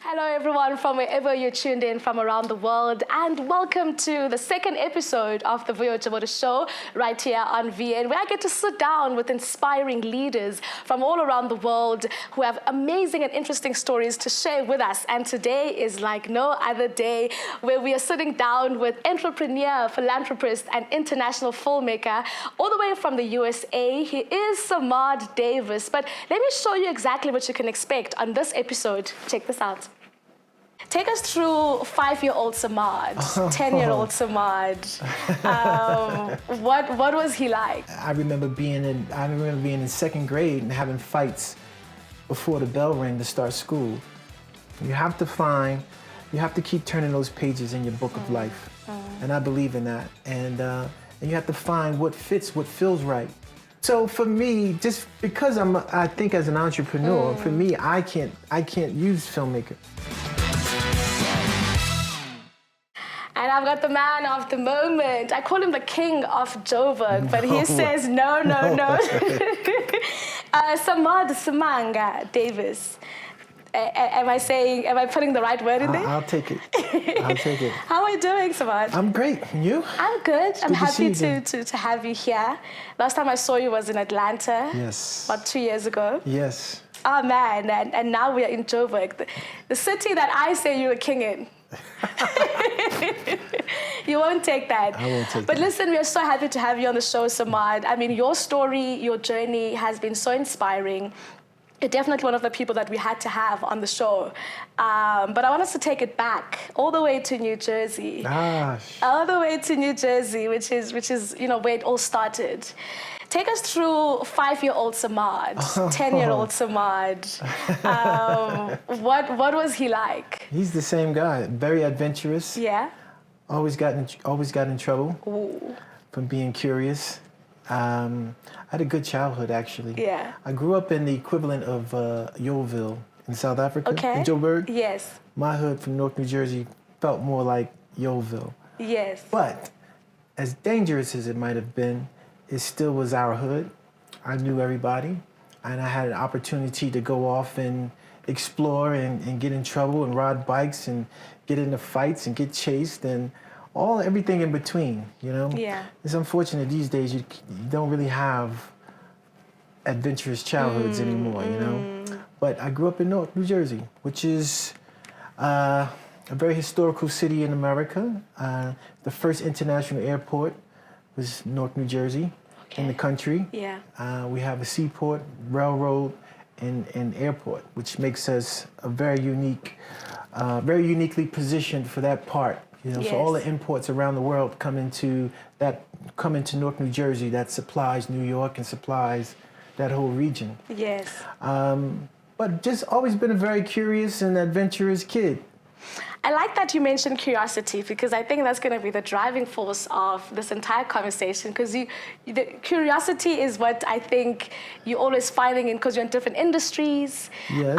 Hello everyone from wherever you're tuned in from around the world, and welcome to the second episode of the Vuyo Joboda show right here on VN, where I get to sit down with inspiring leaders from all around the world who have amazing and interesting stories to share with us. And today is like no other day, where we are sitting down with entrepreneur, philanthropist and international filmmaker all the way from the USA. He is Samad Davis, but let me show you exactly what you can expect on this episode. Check this out. Take us through 5-year-old Samad, 10-year-old Samad. What was he like? I remember being in second grade and having fights before the bell rang to start school. You have to keep turning those pages in your book of life, and I believe in that. And you have to find what fits, what feels right. So for me, just because I think as an entrepreneur, for me, I can't use filmmaker. And I've got the man of the moment. I call him the king of Joburg, but he says no. Samad Samanga Davis. Am I putting the right word in there? I'll take it. How are you doing, Samad? I'm great. And you? I'm good. I'm happy to have you here. Last time I saw you was in Atlanta. Yes. About 2 years ago. Yes. Oh man, and now we are in Joburg, the city that I say you're a king in. You won't take that. I won't take that. But listen, we are so happy to have you on the show, Samad. I mean, your story, your journey has been so inspiring. You're definitely one of the people that we had to have on the show. But I want us to take it back all the way to New Jersey. Gosh. All the way to New Jersey, which is where it all started. Take us through 5-year-old Samad, 10-year-old Samad. What was he like? He's the same guy. Very adventurous. Yeah. Always got in trouble. Ooh. From being curious. I had a good childhood, actually. Yeah. I grew up in the equivalent of Yeovil in South Africa, Okay. in Joburg. Yes. My hood from North New Jersey felt more like Yeovil. Yes. But as dangerous as it might have been, it still was our hood. I knew everybody, and I had an opportunity to go off and explore and get in trouble and ride bikes and get into fights and get chased and everything in between, you know? Yeah. It's unfortunate these days you don't really have adventurous childhoods anymore, you know? But I grew up in North New Jersey, which is a very historical city in America. The first international airport was North New Jersey in the country. Yeah. We have a seaport, railroad, and airport, which makes us a very uniquely positioned for that part. You know, Yes. so all the imports around the world come into North New Jersey. That supplies New York and supplies that whole region. Yes. But just always been a very curious and adventurous kid. I like that you mentioned curiosity, because I think that's going to be the driving force of this entire conversation, because the curiosity is what I think you're always finding in, because you're in different industries. Yes.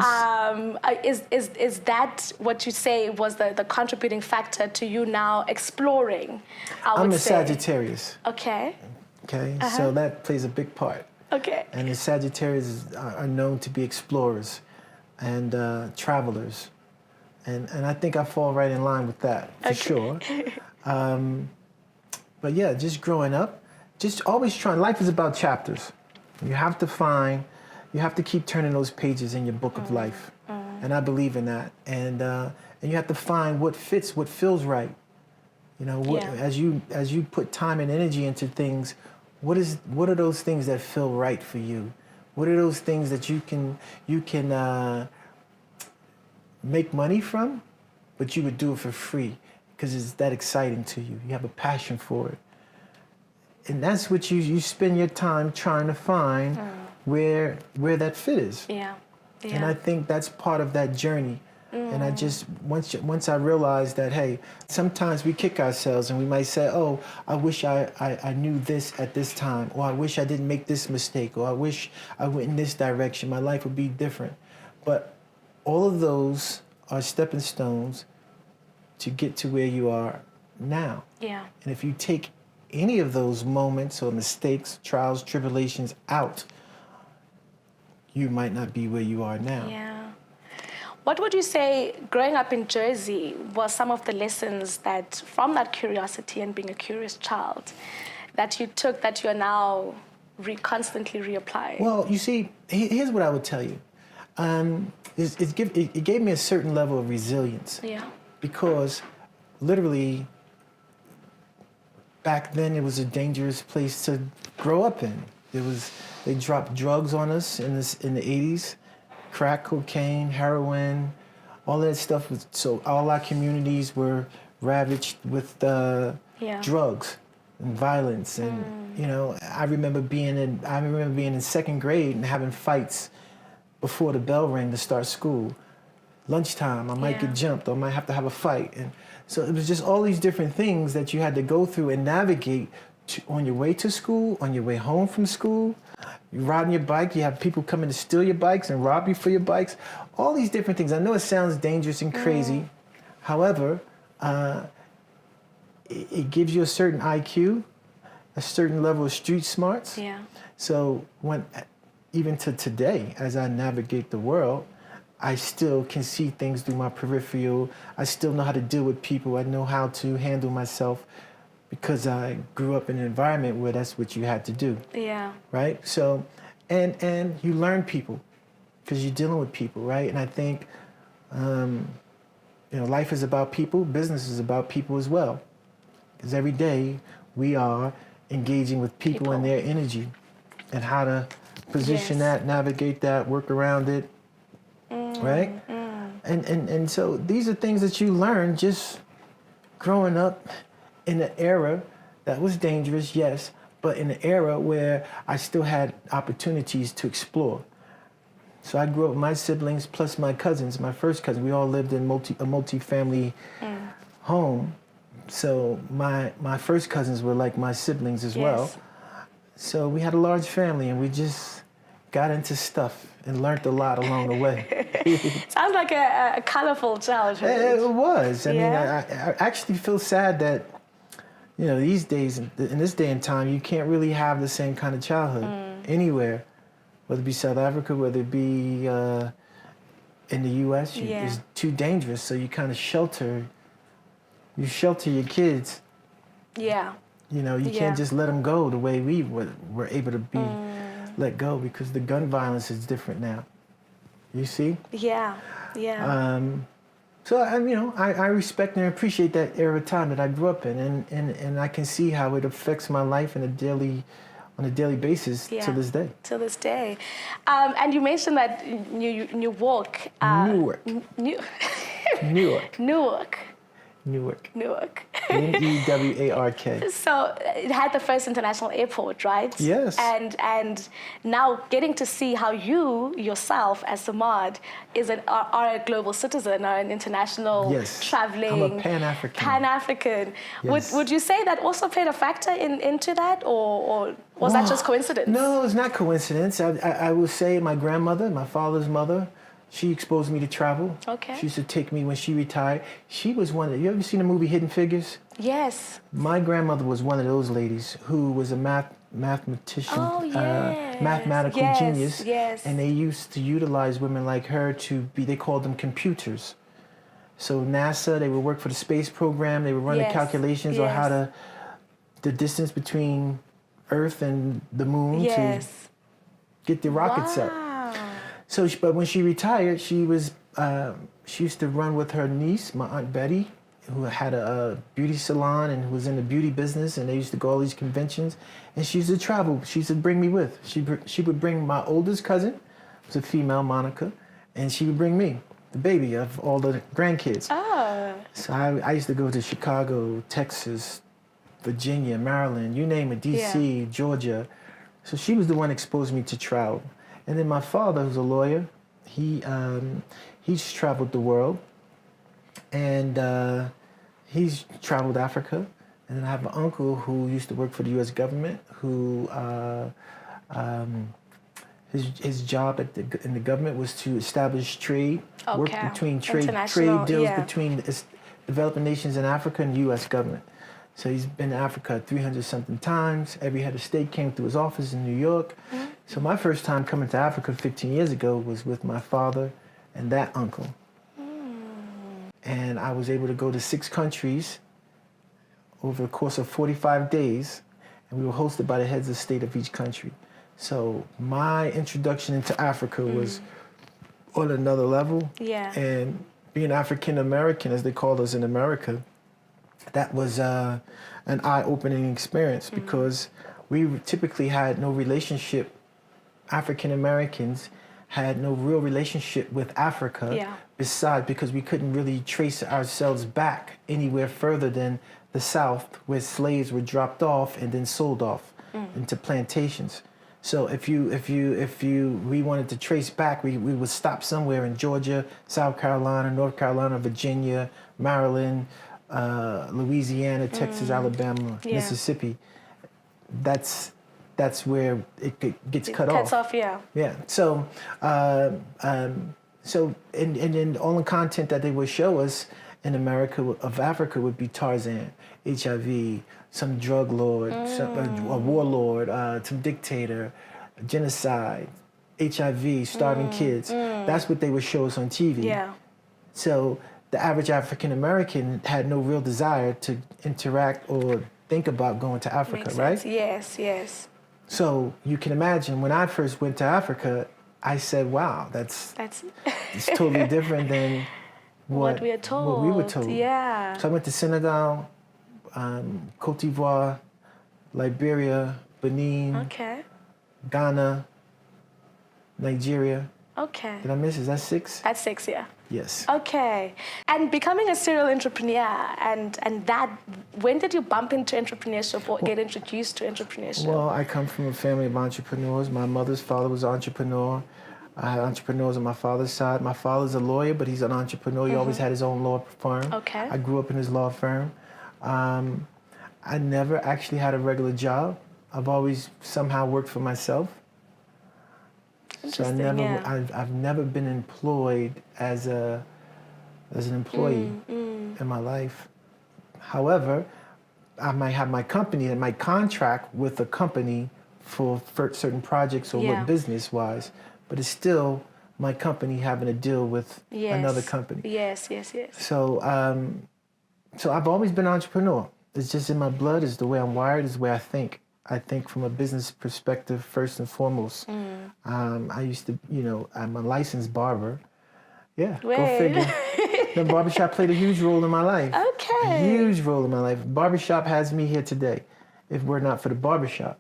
Is that what you say was the contributing factor to you now exploring? I'm a Sagittarius. Okay. Okay, so that plays a big part. Okay. And the Sagittarius are known to be explorers and travelers. And I think I fall right in line with that, for sure. But yeah, just growing up, just always trying. Life is about chapters. You have to keep turning those pages in your book of life. And I believe in that. And you have to find what fits, what feels right. You know, as you put time and energy into things, what are those things that feel right for you? What are those things that you can make money from, but you would do it for free because it's that exciting to you. You have a passion for it. And that's what you spend your time trying to find where that fit is. Yeah. Yeah. And I think that's part of that journey. And I just, once I realized that, hey, sometimes we kick ourselves and we might say, oh, I wish I knew this at this time, or I wish I didn't make this mistake, or I wish I went in this direction, my life would be different. But all of those are stepping stones to get to where you are now. Yeah. And if you take any of those moments or mistakes, trials, tribulations out, you might not be where you are now. Yeah. What would you say, growing up in Jersey, were some of the lessons that, from that curiosity and being a curious child, that you took that you're now constantly reapplying? Well, you see, here's what I would tell you. It gave me a certain level of resilience. Yeah. Because literally, back then it was a dangerous place to grow up in. They dropped drugs on us in the 80s, crack cocaine, heroin, all that stuff. So all our communities were ravaged with drugs and violence. And I remember being in second grade and having fights before the bell rang to start school. Lunchtime, I might get jumped, or I might have to have a fight. And so it was just all these different things that you had to go through and navigate on your way to school, on your way home from school. You riding your bike, you have people coming to steal your bikes and rob you for your bikes. All these different things. I know it sounds dangerous and crazy. However, it gives you a certain IQ, a certain level of street smarts. Yeah. So even to today, as I navigate the world, I still can see things through my peripheral. I still know how to deal with people. I know how to handle myself because I grew up in an environment where that's what you had to do. Yeah. Right? So, and you learn people because you're dealing with people, right? And I think, life is about people. Business is about people as well. Because every day we are engaging with people and their energy and how to position that, navigate that, work around it. Right? And so these are things that you learn just growing up in an era that was dangerous, yes, but in an era where I still had opportunities to explore. So I grew up with my siblings plus my cousins, my first cousin. We all lived in a multi-family home. So my first cousins were like my siblings as well. So we had a large family and we just got into stuff and learned a lot along the way. Sounds like a colorful childhood. It was. I mean, I actually feel sad that, these days, in this day and time, you can't really have the same kind of childhood anywhere, whether it be South Africa, whether it be in the U.S. It's too dangerous, so you kind of shelter your kids. Yeah. You can't just let them go the way we were able to be let go, because the gun violence is different now. You see? Yeah. So I respect and appreciate that era of time that I grew up in, and I can see how it affects my life on a daily basis to this day. To this day. And you mentioned that Newark. Newark. Newark. Newark. So it had the first international airport, right? Yes. And now getting to see how you yourself as Samad are a global citizen, are an international traveling. I'm a Pan-African. Pan-African. Yes. Would you say that also played a factor into that, or was that just coincidence? No, it's not coincidence. I will say my grandmother, my father's mother, she exposed me to travel. Okay. She used to take me when she retired. She was you ever seen the movie Hidden Figures? Yes. My grandmother was one of those ladies who was a mathematician, mathematical genius. Yes. And they used to utilize women like her they called them computers. So NASA, they would work for the space program. They would run the calculations on how the distance between Earth and the moon to get the rockets up. So, but when she retired, she used to run with her niece, my Aunt Betty, who had a beauty salon and who was in the beauty business, and they used to go all these conventions. And she used to travel. She used to bring me with. She would bring my oldest cousin, who was a female, Monica, and she would bring me, the baby of all the grandkids. Oh. So I used to go to Chicago, Texas, Virginia, Maryland, you name it, D.C., Georgia. So she was the one exposed me to travel. And then my father, who's a lawyer, he's traveled the world, and he's traveled Africa. And then I have an uncle who used to work for the U.S. government, who his job in the government was to establish trade, work between trade deals between the developing nations in Africa and the U.S. government. So he's been to Africa 300-something times. Every head of state came through his office in New York. Mm-hmm. So my first time coming to Africa 15 years ago was with my father and that uncle. and I was able to go to 6 countries over the course of 45 days, and we were hosted by the heads of state of each country. So my introduction into Africa was on another level. Yeah. And being African American, as they call us in America, that was an eye-opening experience because we typically had no relationship. African Americans had no real relationship with Africa, besides because we couldn't really trace ourselves back anywhere further than the South, where slaves were dropped off and then sold off into plantations. So if we wanted to trace back, we would stop somewhere in Georgia, South Carolina, North Carolina, Virginia, Maryland, Louisiana, Texas, Alabama, Mississippi. That's where it gets cut off. Cuts off, yeah. Yeah. So and then all the content that they would show us in America of Africa would be Tarzan, HIV, some drug lord, a warlord, some dictator, genocide, HIV, starving kids. That's what they would show us on TV. Yeah. So the average African American had no real desire to interact or think about going to Africa, Makes right? sense. Yes, yes. So you can imagine when I first went to Africa, I said, "Wow, that's it's totally different than what we are told. What we were told." Yeah. So I went to Senegal, Cote d'Ivoire, Liberia, Benin, Ghana, Nigeria. Okay. Did I miss? Is that 6? That's 6, yeah. Yes. Okay. And becoming a serial entrepreneur, and that, when did you bump into entrepreneurship or get introduced to entrepreneurship? Well, I come from a family of entrepreneurs. My mother's father was an entrepreneur. I had entrepreneurs on my father's side. My father's a lawyer, but he's an entrepreneur. He always had his own law firm. Okay. I grew up in his law firm. I never actually had a regular job. I've always somehow worked for myself. So I've never been employed as an employee in my life. However, I might have my company and my contract with a company for certain projects or what business-wise, but it's still my company having to deal with another company. Yes, yes, yes. So, so I've always been an entrepreneur. It's just in my blood. It's the way I'm wired. It's the way I think. I think from a business perspective first and foremost. I used to, I'm a licensed barber. Yeah, go figure. The barbershop played a huge role in my life. Okay. A huge role in my life. Barbershop has me here today, if we're not for the barbershop.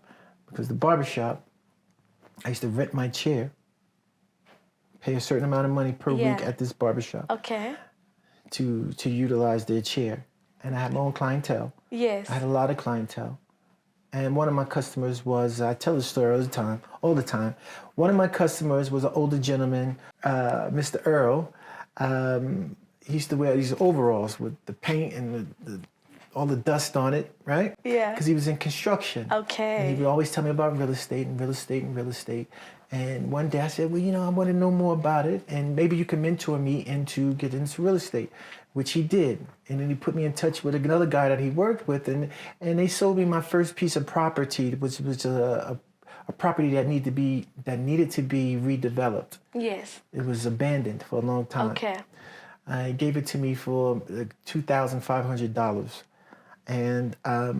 Because the barbershop, I used to rent my chair, pay a certain amount of money per week at this barbershop. Okay. To utilize their chair. And I had my own clientele. Yes. I had a lot of clientele. And one of my customers was, I tell the story all the time. One of my customers was an older gentleman, Mr. Earl. He used to wear these overalls with the paint and all the dust on it, right? Yeah. Because he was in construction. Okay. And he would always tell me about real estate and real estate and real estate. And one day I said, well, I want to know more about it, and maybe you can mentor me into getting into real estate, which he did. And then he put me in touch with another guy that he worked with, and they sold me my first piece of property, which was a property that needed to be redeveloped. Yes. It was abandoned for a long time. Okay. He gave it to me for $2,500, and I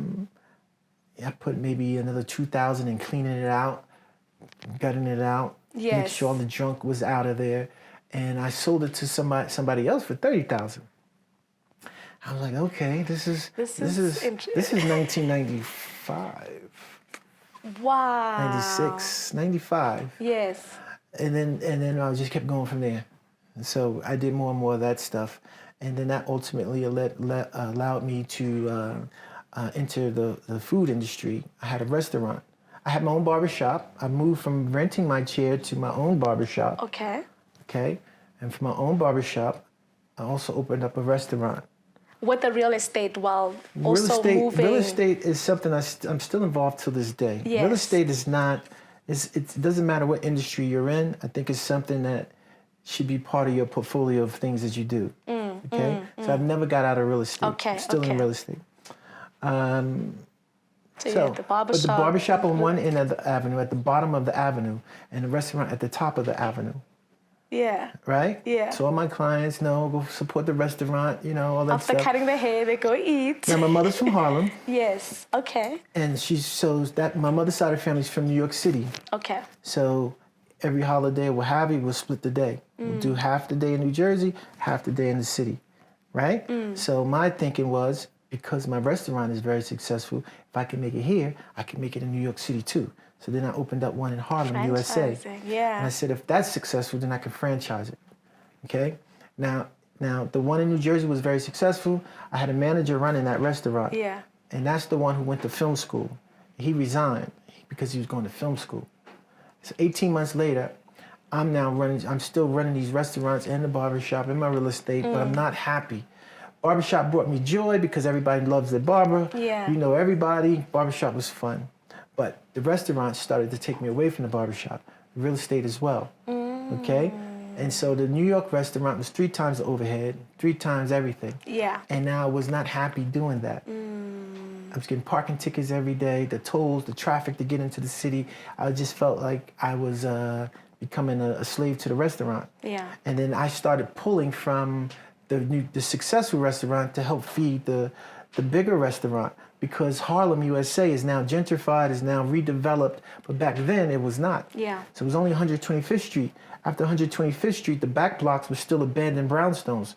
put maybe another $2,000 in cleaning it out, gutting it out, make sure all the junk was out of there, and I sold it to somebody else for $30,000. I was like, okay, this is 1995. Wow. 96, 95. Yes. And then I just kept going from there. And so I did more and more of that stuff, and then that ultimately allowed me to enter the food industry. I had a restaurant. I had my own barbershop. I moved from renting my chair to my own barbershop. Okay. Okay. And from my own barbershop, I also opened up a restaurant. With the real estate while also moving? Real estate is something I'm still involved to this day. Yes. Real estate is not, it doesn't matter what industry you're in. I think it's something that should be part of your portfolio of things that you do. Okay? So I've never got out of real estate. Okay. I'm still in real estate. So you had the barbershop. But the barbershop on one end of the avenue, at the bottom of the avenue, and the restaurant at the top of the avenue. Yeah. right? Yeah. So all my clients know, go support the restaurant, you know, all that After stuff. cutting their hair, they go eat. Now, my mother's from Harlem, Yes. Okay. and my mother's side of the family's from New York City. Okay. So every holiday, what have you, we'll split the day. We'll do half the day in New Jersey, half the day in the city, right? So my thinking was, because my restaurant is very successful, if I can make it here, I can make it in New York City too. So then I opened up one in Harlem, USA. Yeah. And I said, if that's successful, then I can franchise it, okay? Now the one in New Jersey was very successful. I had a manager running that restaurant. Yeah. And that's the one who went to film school. He resigned because he was going to film school. So 18 months later, I'm still running these restaurants and the barbershop and my real estate, but I'm not happy. Barbershop brought me joy because everybody loves their barber. Yeah. You know everybody. Barbershop was fun. But the restaurant started to take me away from the barbershop, real estate as well. Okay? And so the New York restaurant was 3 times the overhead, 3 times everything. Yeah. And now I was not happy doing that. I was getting parking tickets every day, the tolls, the traffic to get into the city. I just felt like I was becoming a slave to the restaurant. Yeah. And then I started pulling from the successful restaurant to help feed the bigger restaurant, because Harlem, USA is now gentrified, is now redeveloped, but back then it was not. Yeah. So it was only 125th Street. After 125th Street, the back blocks were still abandoned brownstones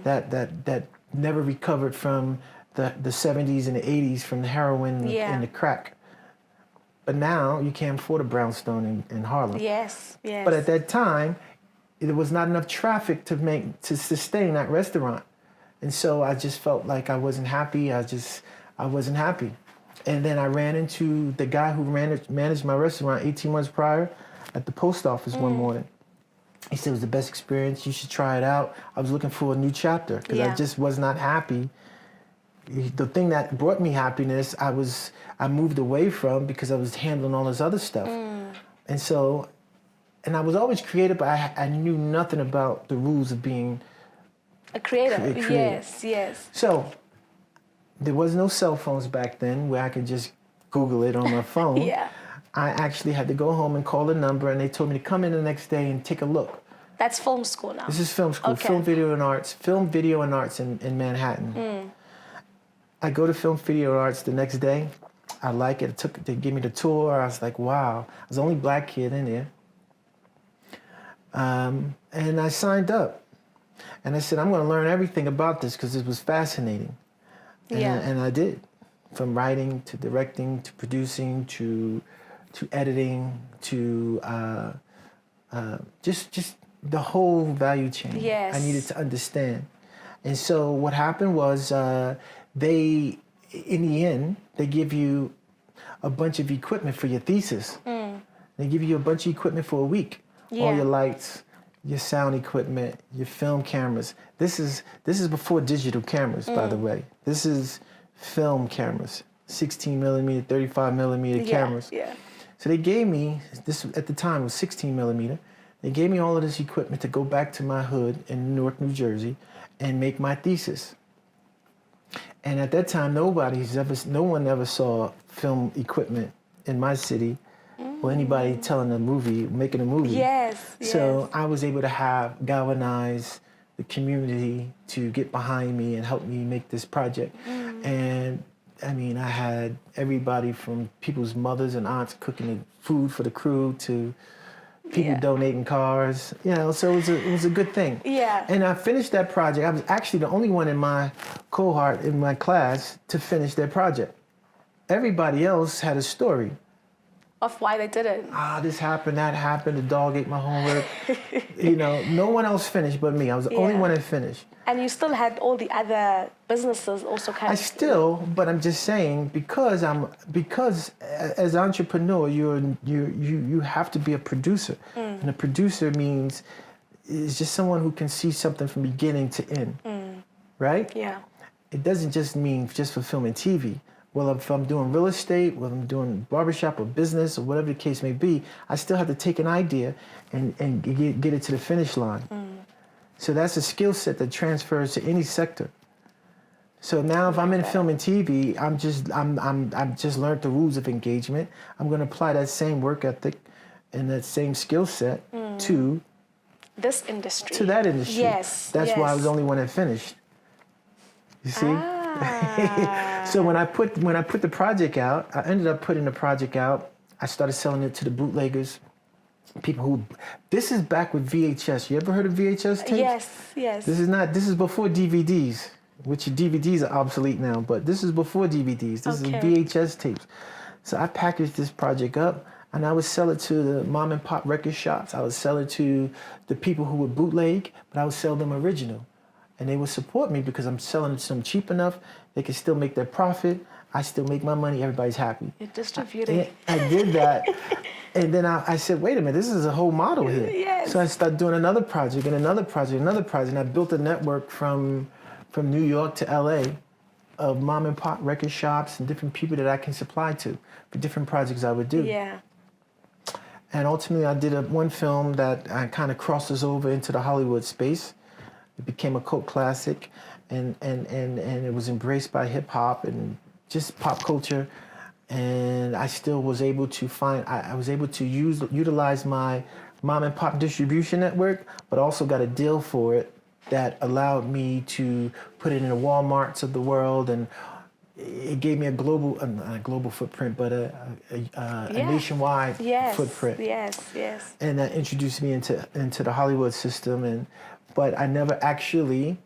that never recovered from the 70s and the 80s from the heroin and the crack. But now you can't afford a brownstone in Harlem. Yes, yes. But at that time, there was not enough traffic to sustain that restaurant. And so I just felt like I wasn't happy. I wasn't happy. And then I ran into the guy who managed my restaurant 18 months prior at the post office one morning. He said it was the best experience. You should try it out. I was looking for a new chapter because I just was not happy. The thing that brought me happiness, I moved away from because I was handling all this other stuff. And I was always creative, but I knew nothing about the rules of being a creator. creative. Yes, yes. So there was no cell phones back then where I could just Google it on my phone. Yeah. I actually had to go home and call the number, and they told me to come in the next day and take a look. That's film school now. This is film school, Okay. film, video, and arts in Manhattan. I go to film, video, and arts the next day. I like it. They gave me the tour. I was like, wow. I was the only black kid in there. And I signed up. And I said, I'm going to learn everything about this because it was fascinating. And I did. From writing to directing to producing to editing to just the whole value chain. Yes. I needed to understand. And so what happened was in the end, they give you a bunch of equipment for your thesis. They give you a bunch of equipment for a week. All your lights, your sound equipment, your film cameras. This is before digital cameras, by the way. This is film cameras, 16 millimeter, 35 millimeter cameras. Yeah. So they gave me, this at the time was 16 millimeter. They gave me all of this equipment to go back to my hood in Newark, New Jersey, and make my thesis. And at that time, no one ever saw film equipment in my city, or anybody making a movie. Yes. So I was able to galvanize the community to get behind me and help me make this project. And I mean, I had everybody from people's mothers and aunts cooking food for the crew to people donating cars, so it was a good thing. Yeah. And I finished that project. I was actually the only one in my cohort, in my class, to finish their project. Everybody else had a story. Of why they did it. This happened, that happened, the dog ate my homework. No one else finished but me. I was the only one that finished. And you still had all the other businesses also kind of... But I'm just saying, because as an entrepreneur, you have to be a producer. And a producer is just someone who can see something from beginning to end. Right? Yeah. It doesn't just mean just for film and TV. Well, if I'm doing real estate, whether I'm doing barbershop or business or whatever the case may be, I still have to take an idea and get it to the finish line. So that's a skill set that transfers to any sector. So now if I'm in film and TV, I've just learned the rules of engagement. I'm going to apply that same work ethic and that same skill set to this industry. To that industry. Yes. That's yes. why I was the only one that finished. You see? Ah. So when I put the project out, I ended up putting the project out. I started selling it to the bootleggers. People who, this is back with VHS. You ever heard of VHS tapes? Yes. This is before DVDs, which DVDs are obsolete now, but this is before DVDs. This is VHS tapes. So I packaged this project up and I would sell it to the mom and pop record shops. I would sell it to the people who would bootleg, but I would sell them original. And they would support me because I'm selling it to them cheap enough. They can still make their profit. I still make my money. Everybody's happy. You're distributing. I did that. And then I said, wait a minute, this is a whole model here. Yes. So I started doing another project and another project, another project. And I built a network from New York to LA of mom and pop record shops and different people that I can supply to for different projects I would do. Yeah. And ultimately I did one film that kind of crosses over into the Hollywood space. It became a cult classic and it was embraced by hip hop and just pop culture. And I still was able to I was able to utilize my mom and pop distribution network, but also got a deal for it that allowed me to put it in the Walmarts of the world, and it gave me a global, not a global footprint, but a nationwide footprint. Yes. And that introduced me into the Hollywood system, but I never actually.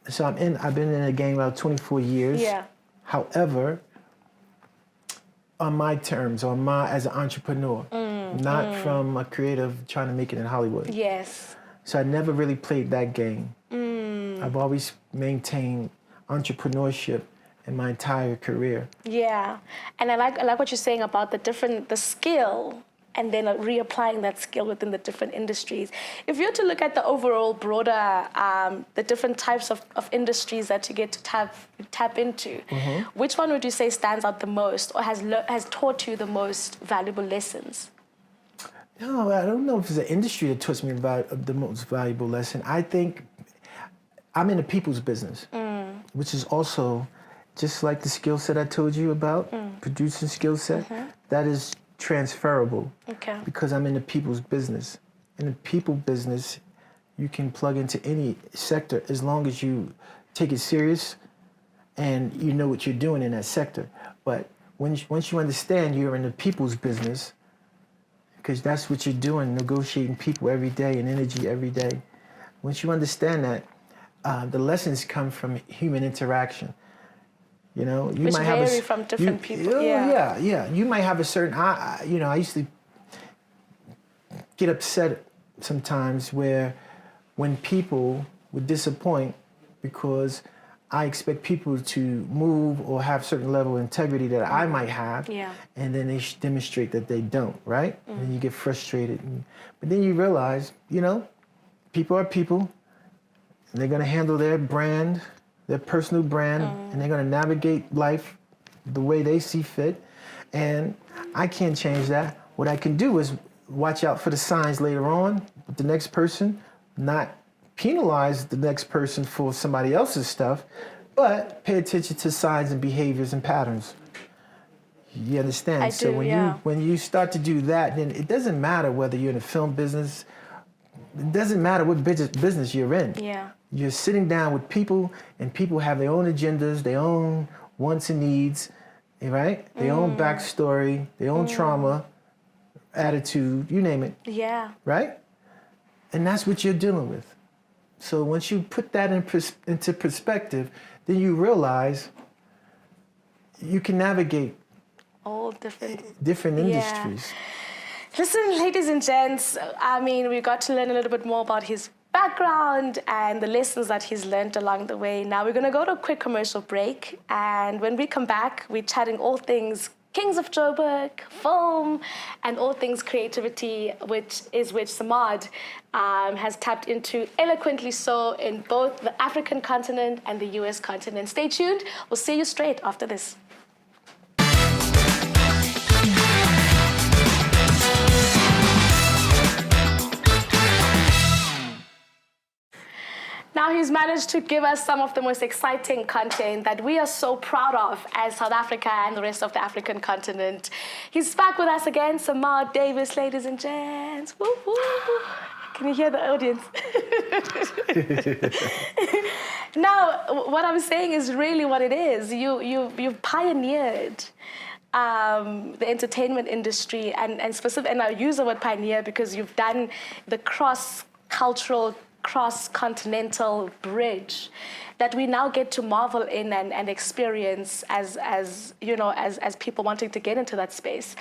So I've been in the game about 24 years. Yeah. However, on my terms, as an entrepreneur, not from a creative trying to make it in Hollywood. Yes. So I never really played that game. I've always maintained entrepreneurship in my entire career. Yeah, and I like what you're saying about the skill, and then reapplying that skill within the different industries. If you're to look at the overall broader, the different types of industries that you get to tap into, which one would you say stands out the most, or has taught you the most valuable lessons? No, I don't know if it's an industry that taught me the most valuable lesson. I think I'm in the people's business, which is also just like the skill set I told you about, producing skill set, that is transferable. Okay. Because I'm in the people's business. In the people business, you can plug into any sector as long as you take it serious and you know what you're doing in that sector. But once you understand you're in the people's business, because that's what you're doing, negotiating people every day and energy every day. Once you understand that, the lessons come from human interaction. You know, Which vary from different people. Yeah. You might have a certain. I used to get upset sometimes when people would disappoint because I expect people to move or have certain level of integrity that I might have, and then they demonstrate that they don't, right? And then you get frustrated. But then you realize, people are people, and they're going to handle their brand, their personal brand, and they're going to navigate life the way they see fit. And I can't change that. What I can do is watch out for the signs later on with the next person, not penalize the next person for somebody else's stuff, but pay attention to signs and behaviors and patterns. You understand? I do, when you start to do that, then it doesn't matter whether you're in the film business. It doesn't matter what business you're in. Yeah. You're sitting down with people, and people have their own agendas, their own wants and needs, right? Their own backstory, their own trauma, attitude, you name it. Yeah. Right? And that's what you're dealing with. So once you put that into perspective, then you realize you can navigate all different industries. Listen, ladies and gents, we got to learn a little bit more about his background and the lessons that he's learned along the way. Now we're going to go to a quick commercial break, and when we come back, we're chatting all things Kings of Joburg, film, and all things creativity, which Samad has tapped into eloquently so in both the African continent and the US continent. Stay tuned. We'll see you straight after this. Now he's managed to give us some of the most exciting content that we are so proud of as South Africa and the rest of the African continent. He's back with us again, Samad Davis, ladies and gents. Woo, woo. Can you hear the audience? Now, what I'm saying is really what it is. You've pioneered the entertainment industry, and specific, and I use the word pioneer because you've done the cross-cultural, cross-continental bridge that we now get to marvel in and experience as people wanting to get into that space.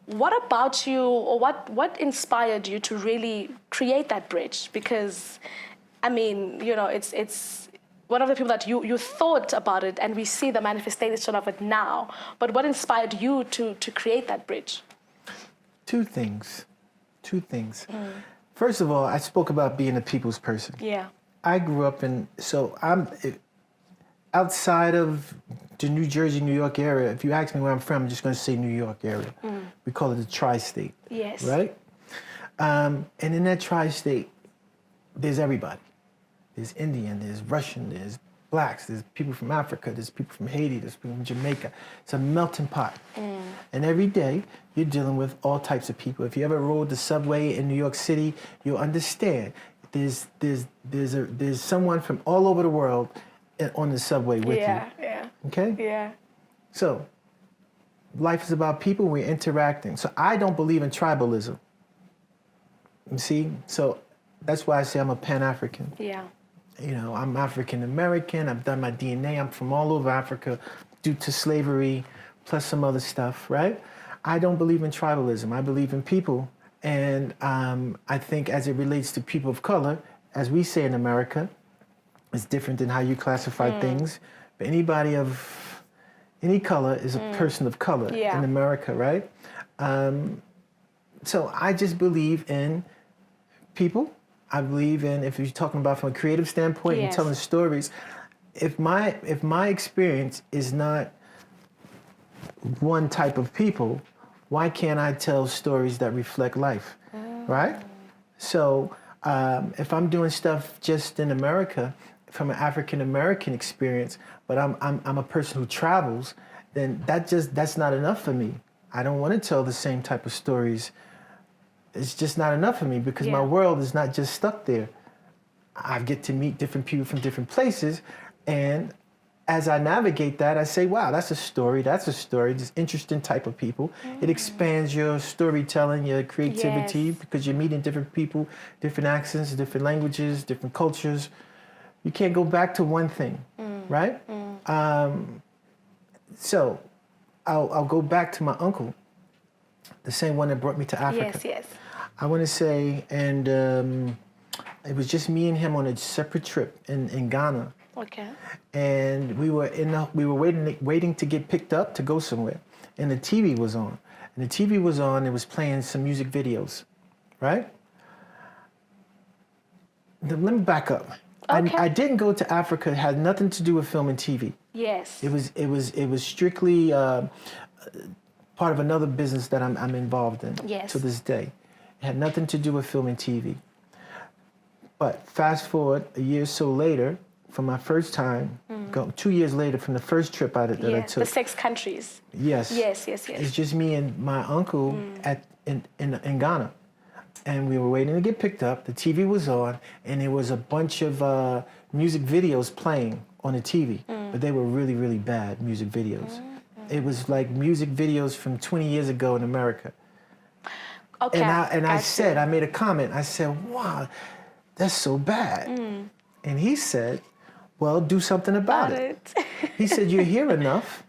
What about you, or what inspired you to really create that bridge? Because, I mean, it's one of the people that you thought about it, and we see the manifestation of it now. But what inspired you to create that bridge? Two things. First of all, I spoke about being a people's person. Yeah. I grew up I'm outside of the New Jersey, New York area. If you ask me where I'm from, I'm just going to say New York area. We call it the tri-state. Yes. Right? And in that tri-state, there's everybody. There's Indian, there's Russian, there's blacks, there's people from Africa, there's people from Haiti, there's people from Jamaica. It's a melting pot. And every day, you're dealing with all types of people. If you ever rode the subway in New York City, you'll understand there's someone from all over the world on the subway with you. Yeah. Okay? Yeah. So, life is about people, we're interacting. So I don't believe in tribalism. You see? So that's why I say I'm a Pan-African. Yeah. I'm African American. I've done my DNA. I'm from all over Africa due to slavery, plus some other stuff, right? I don't believe in tribalism. I believe in people. And I think as it relates to people of color, as we say in America, it's different than how you classify things. But anybody of any color is a person of color in America, right? So I just believe in people. I believe in, if you're talking about from a creative standpoint and telling stories, if my experience is not one type of people, why can't I tell stories that reflect life, right? So if I'm doing stuff just in America from an African American experience, but I'm a person who travels, then that's not enough for me. I don't want to tell the same type of stories. It's just not enough for me because my world is not just stuck there. I get to meet different people from different places, and as I navigate that, I say, wow, that's a story, this interesting type of people. It expands your storytelling, your creativity, because you're meeting different people, different accents, different languages, different cultures. You can't go back to one thing, right? So I'll go back to my uncle, the same one that brought me to Africa. Yes. I want to say, and it was just me and him on a separate trip in Ghana. Okay. And we were waiting to get picked up to go somewhere, and the TV was on. And the TV was on. It was playing some music videos, right? Let me back up. Okay. I didn't go to Africa. It had nothing to do with film and TV. Yes. It was strictly part of another business that I'm involved in to this day. It had nothing to do with film and TV. But fast forward a year or so later, from my first time, 2 years later from the first trip that I took. The 6 countries. Yes. It's just me and my uncle in Ghana. And we were waiting to get picked up. The TV was on, and there was a bunch of music videos playing on the TV. But they were really, really bad music videos. It was like music videos from 20 years ago in America. Okay. I made a comment. I said, wow, that's so bad. And he said, well, do something about it. He said, you're here enough.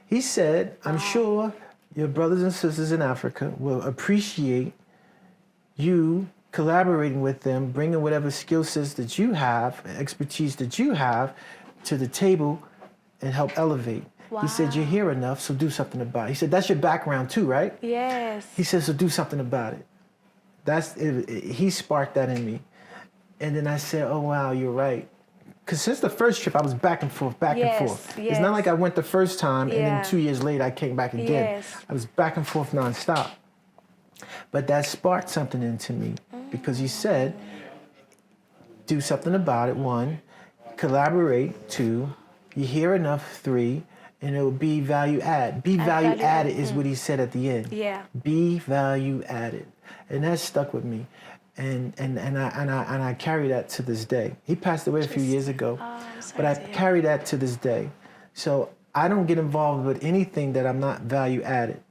He said, I'm sure your brothers and sisters in Africa will appreciate you collaborating with them, bringing whatever skill sets that you have, expertise that you have to the table and help elevate. Wow. He said, you're here enough, so do something about it. He said, that's your background too, right? Yes. He said, so do something about it. He sparked that in me. And then I said, oh, wow, you're right. Because since the first trip, I was back and forth. It's not like I went the first time and then 2 years later I came back again. I was back and forth nonstop. But that sparked something into me because he said, do something about it, 1, collaborate, 2, you hear enough, 3, and it will be value add. Be value added is what he said at the end. Yeah. Be value added. And that stuck with me. and I carry that to this day. He passed away a few years ago, I'm sorry but I to hear. carry that to this day. So I don't get involved with anything that I'm not value added.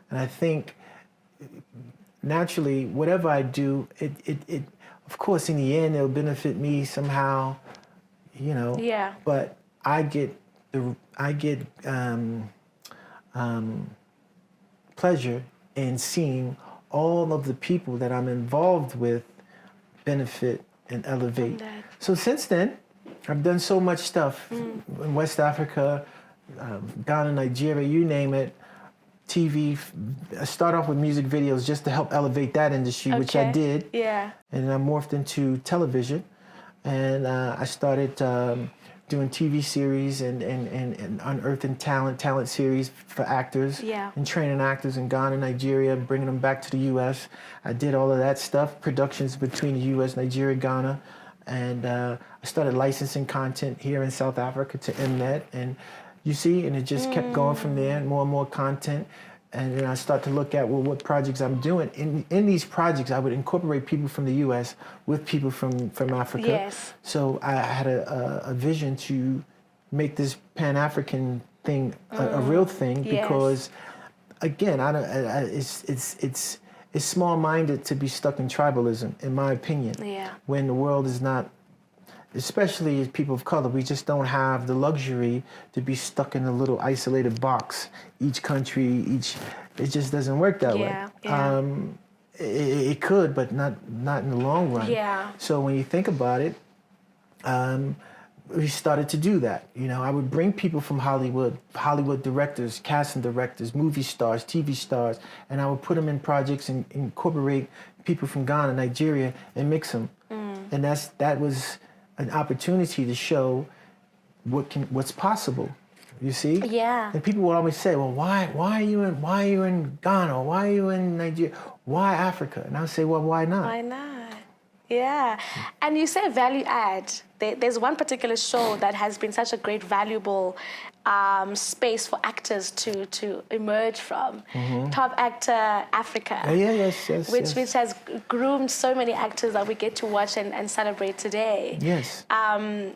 And I think naturally, whatever I do, it of course, in the end, it'll benefit me somehow, you know. Yeah. But I get pleasure in seeing all of the people that I'm involved with benefit and elevate. So since then, I've done so much stuff in West Africa, Ghana, Nigeria, you name it. TV. I start off with music videos just to help elevate that industry, which I did. Yeah. And I morphed into television, and I started doing TV series and unearthing talent series for actors, and training actors in Ghana, Nigeria, bringing them back to the U.S. I did all of that stuff, productions between the U.S., Nigeria, Ghana, and I started licensing content here in South Africa to Mnet, and you see, and it just kept going from there, and more content. And then I start to look at, well, what projects I'm doing. In these projects, I would incorporate people from the U.S. with people from Africa. Yes. So I had a vision to make this Pan-African thing a real thing, because, again, it's small-minded to be stuck in tribalism, in my opinion. Yeah. When the world is not, especially as people of color, we just don't have the luxury to be stuck in a little isolated box. Each country, it just doesn't work that way. Yeah. It could, but not in the long run. Yeah. So when you think about it, we started to do that. You know, I would bring people from Hollywood directors, casting directors, movie stars, TV stars, and I would put them in projects and incorporate people from Ghana, Nigeria, and mix them. And that was an opportunity to show what's possible. You see? Yeah. And people would always say, "Well, why are you in Ghana? Why are you in Nigeria? Why Africa?" And I would say, "Well, why not?" Why not? Yeah. And you say value add. There's one particular show that has been such a great, valuable space for actors to emerge from. Top Actor Africa. Yes. Which has groomed so many actors that we get to watch and celebrate today. Yes.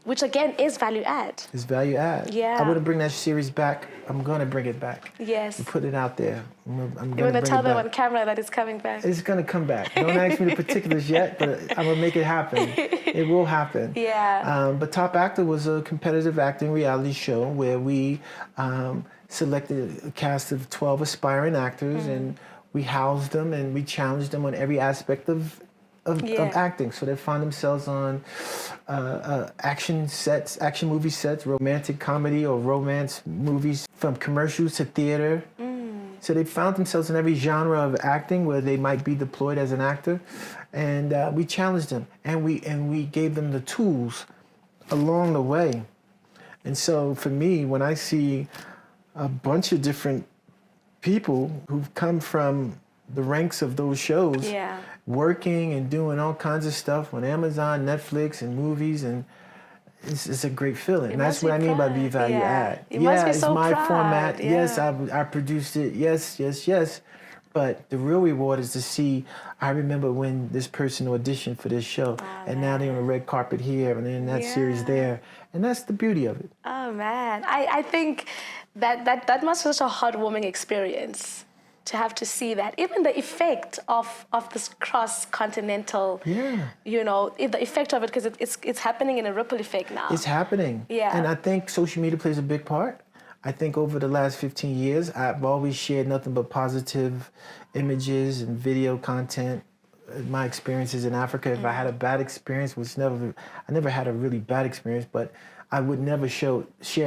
Which again is value add. It's value add. Yeah. I want to bring that series back. I'm going to bring it back. Yes. And put it out there. I'm You want to tell them on camera that it's coming back? It's going to come back. Don't ask me the particulars yet, but I'm going to make it happen. It will happen. Yeah. But Top Actor was a competitive acting reality show where we selected a cast of 12 aspiring actors, and we housed them and we challenged them on every aspect of acting. So they found themselves on action movie sets, romantic comedy or romance movies, from commercials to theater. So they found themselves in every genre of acting where they might be deployed as an actor, and we challenged them, and we gave them the tools along the way. And so for me, when I see a bunch of different people who've come from the ranks of those shows, working and doing all kinds of stuff on Amazon, Netflix, and movies, and it's a great feeling. And that's what I mean by be value add. You must be so it's my proud. format. Yeah. Yes, I produced it. Yes. But the real reward is to see, I remember when this person auditioned for this show, and now they're on the red carpet here, and then that series there. And that's the beauty of it. Oh, man. I think that must be such a heartwarming experience, to have to see that. Even the effect of this cross-continental, you know, the effect of it, because it's happening in a ripple effect now. It's happening. Yeah. And I think social media plays a big part. I think over the last 15 years, I've always shared nothing but positive images and video content. My experiences in Africa, if I had a bad experience, I never had a really bad experience, but I would never share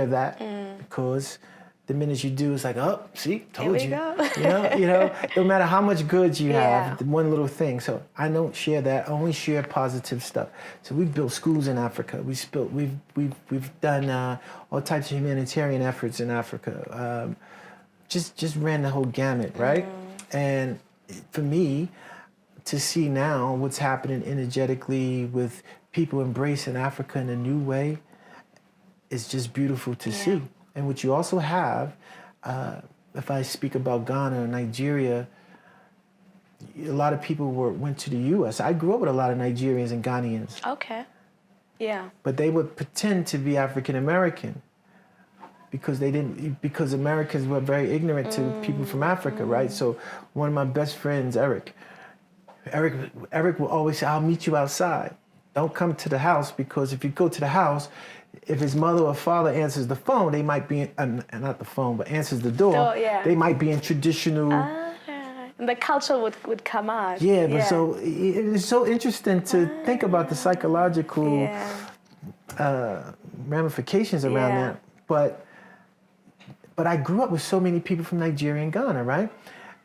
that, because the minute you do, it's like, oh, see, told you. You know, no matter how much good you have, one little thing. So I don't share that. I only share positive stuff. So we've built schools in Africa. We've done all types of humanitarian efforts in Africa. Just ran the whole gamut, right? And for me, to see now what's happening energetically with people embracing Africa in a new way, is just beautiful to see. And what you also have, if I speak about Ghana or Nigeria, a lot of people went to the U.S. I grew up with a lot of Nigerians and Ghanaians. Okay. Yeah. But they would pretend to be African American because Americans were very ignorant to people from Africa, right? So one of my best friends, Eric will always say, "I'll meet you outside. Don't come to the house, because if you go to the house, if his mother or father answers the phone, they might be not the phone, but answers the door. They might be in traditional." And the culture would come out. Yeah, but so it's so interesting to think about the psychological ramifications around that. But I grew up with so many people from Nigeria and Ghana, right?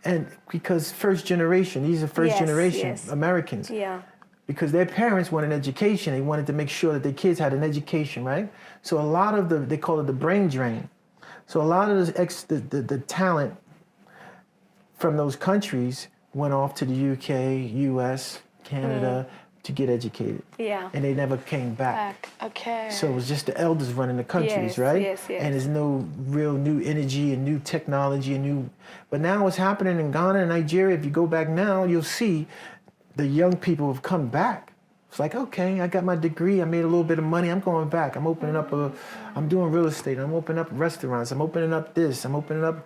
And because first generation, these are first generation Americans. Yeah. Because their parents wanted an education. They wanted to make sure that their kids had an education, right? So a lot of they call it the brain drain. So a lot of the talent from those countries went off to the UK, US, Canada to get educated. Yeah. And they never came back. Okay. So it was just the elders running the countries, right? Yes. And there's no real new energy and new technology but now what's happening in Ghana and Nigeria, if you go back now, you'll see the young people have come back. It's like, okay, I got my degree, I made a little bit of money, I'm going back. I'm opening up I'm doing real estate, I'm opening up restaurants, I'm opening up this, I'm opening up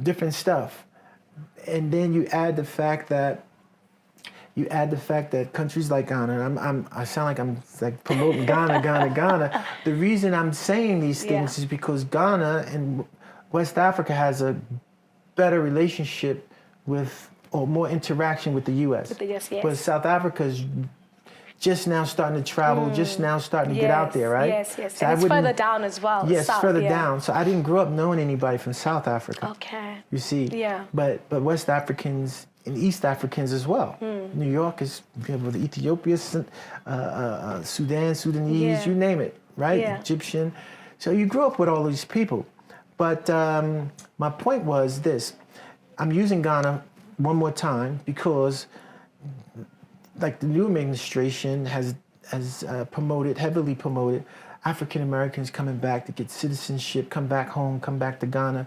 different stuff. And then you add the fact that countries like Ghana, I sound like I'm like promoting Ghana. The reason I'm saying these things is because Ghana and West Africa has a better relationship with, or more interaction with the U.S. With the US, yes. But South Africa's just now starting to travel, just now starting to get out there, right? Yes. So and it's further down as well. Yes, south, further down. So I didn't grow up knowing anybody from South Africa. Okay. You see? Yeah. But West Africans and East Africans as well. New York is, with Ethiopia, Sudan, Sudanese, you name it, right? Yeah. Egyptian. So you grew up with all these people. But my point was this. I'm using Ghana one more time because like the new administration has heavily promoted African Americans coming back to get citizenship, come back home, come back to Ghana.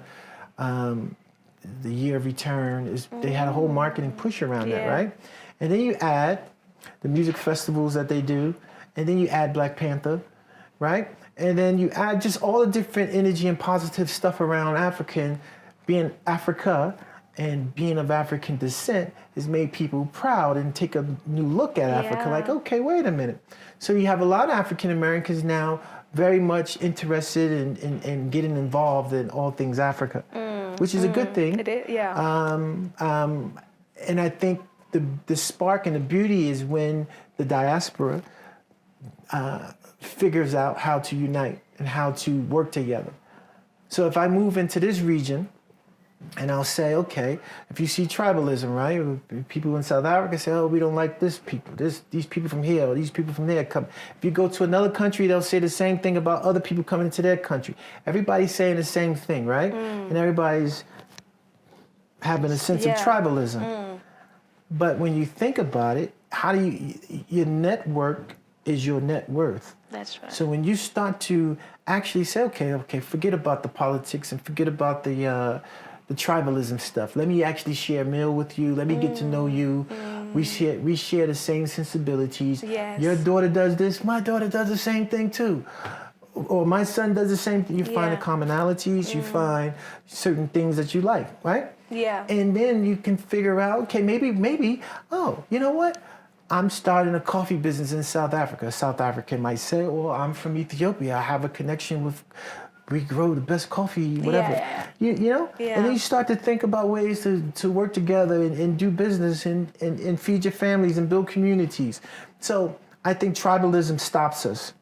The year of return they had a whole marketing push around that, right? And then you add the music festivals that they do, and then you add Black Panther, right? And then you add just all the different energy and positive stuff around being Africa and being of African descent has made people proud and take a new look at Africa. Like, okay, wait a minute. So you have a lot of African Americans now very much interested in getting involved in all things Africa, which is a good thing. It is, yeah. And I think the spark and the beauty is when the diaspora figures out how to unite and how to work together. So if I move into this region, and I'll say, okay, if you see tribalism, right? People in South Africa say, oh, we don't like these people from here, or these people from there come. If you go to another country, they'll say the same thing about other people coming into their country. Everybody's saying the same thing, right? And everybody's having a sense of tribalism. But when you think about it, your network is your net worth. That's right. So when you start to actually say, okay, forget about the politics and forget about the tribalism stuff. Let me actually share a meal with you. Let me get to know you. We share the same sensibilities. Yes. Your daughter does this. My daughter does the same thing too. Or my son does the same thing. You find the commonalities. You find certain things that you like, right? Yeah. And then you can figure out, okay, maybe, oh, you know what? I'm starting a coffee business in South Africa. A South African might say, well, I'm from Ethiopia. I have a connection with, we grow the best coffee, whatever. You know? Yeah. And then you start to think about ways to work together and do business and feed your families and build communities. So I think tribalism stops us.